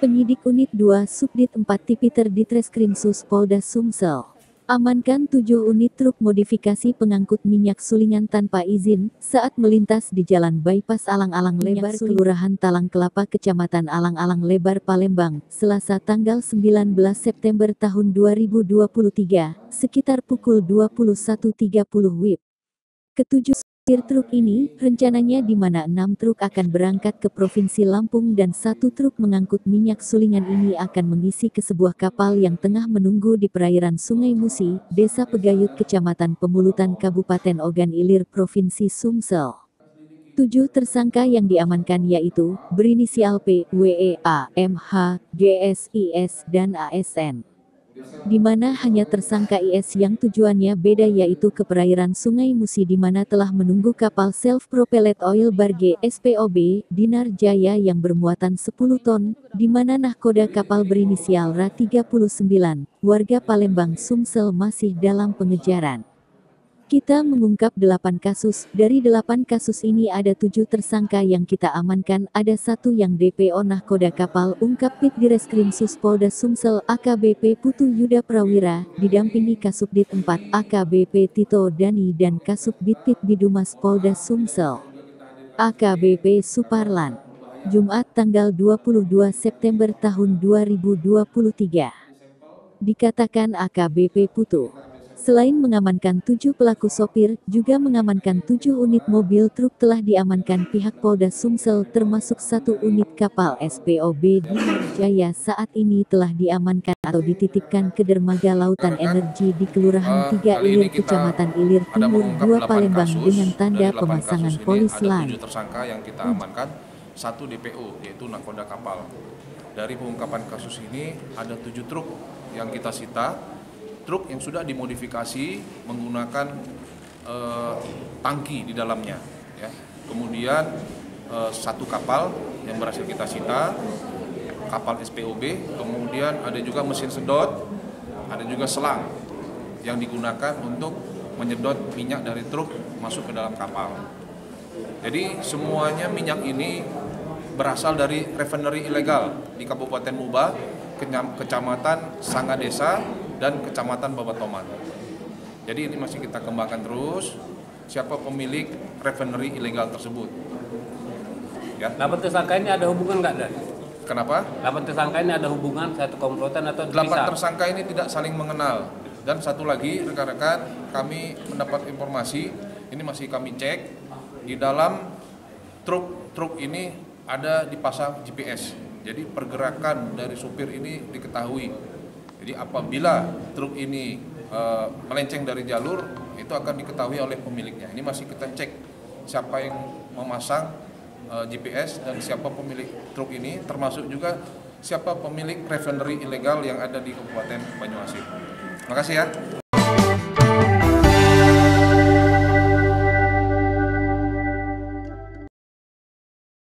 Penyidik Unit 2 Subdit 4 Tipiter Ditreskrimsus Polda Sumsel amankan 7 unit truk modifikasi pengangkut minyak sulingan tanpa izin saat melintas di Jalan Bypass Alang-Alang Lebar, Kelurahan Talang Kelapa, Kecamatan Alang-Alang Lebar, Palembang, Selasa tanggal 19 September tahun 2023, sekitar pukul 21.30 WIB. Ketujuh supir truk ini, rencananya di mana 6 truk akan berangkat ke Provinsi Lampung dan 1 truk mengangkut minyak sulingan ini akan mengisi ke sebuah kapal yang tengah menunggu di perairan Sungai Musi, Desa Pegayut, Kecamatan Pemulutan, Kabupaten Ogan Ilir, Provinsi Sumsel. 7 tersangka yang diamankan yaitu, berinisial P, WE, A, MH, GS, IS, dan ASN. Di mana hanya tersangka IS yang tujuannya beda yaitu ke perairan Sungai Musi di mana telah menunggu kapal self-propelled oil barge SPOB Dinar Jaya yang bermuatan 10 ton, di mana nahkoda kapal berinisial RA39, warga Palembang Sumsel masih dalam pengejaran. Kita mengungkap 8 kasus, dari 8 kasus ini ada 7 tersangka yang kita amankan, ada 1 yang DPO nahkoda kapal, ungkap Pit Direskrimsus Polda Sumsel AKBP Putu Yuda Prawira, didampingi Kasubdit 4 AKBP Tito Dani dan Kasubdit Pit Bidumas Polda Sumsel AKBP Suparlan. Jumat tanggal 22 September tahun 2023. Dikatakan AKBP Putu, selain mengamankan 7 pelaku sopir, juga mengamankan 7 unit mobil truk telah diamankan pihak Polda Sumsel termasuk 1 unit kapal SPOB Dinar Jaya saat ini telah diamankan atau dititipkan ke Dermaga Lautan Energi di Kelurahan 3 Ilir, Kecamatan Ilir Timur 2 Palembang dengan tanda pemasangan polis lain. 7 tersangka yang kita amankan, 1 DPO yaitu nahkoda kapal. Dari pengungkapan kasus ini ada 7 truk yang kita sita. Truk yang sudah dimodifikasi menggunakan tangki di dalamnya, ya. Kemudian 1 kapal yang berhasil kita sita, kapal SPOB, kemudian ada juga mesin sedot, ada juga selang yang digunakan untuk menyedot minyak dari truk masuk ke dalam kapal. Jadi semuanya minyak ini berasal dari refinery ilegal di Kabupaten Muba, Kecamatan Sangadesa, dan Kecamatan Babatoman. Jadi ini masih kita kembangkan terus siapa pemilik refinery ilegal tersebut. Ya. 8 tersangka ini ada hubungan nggak, Dan? Kenapa? 8 tersangka ini ada hubungan, satu komplotan atau 8 tersangka ini tidak saling mengenal. Dan satu lagi rekan-rekan, kami mendapat informasi, ini masih kami cek, di dalam truk ini ada dipasang GPS. Jadi pergerakan dari supir ini diketahui. Jadi apabila truk ini melenceng dari jalur, itu akan diketahui oleh pemiliknya. Ini masih kita cek siapa yang memasang GPS dan siapa pemilik truk ini, termasuk juga siapa pemilik refinery ilegal yang ada di Kabupaten Banyuasin. Terima kasih ya.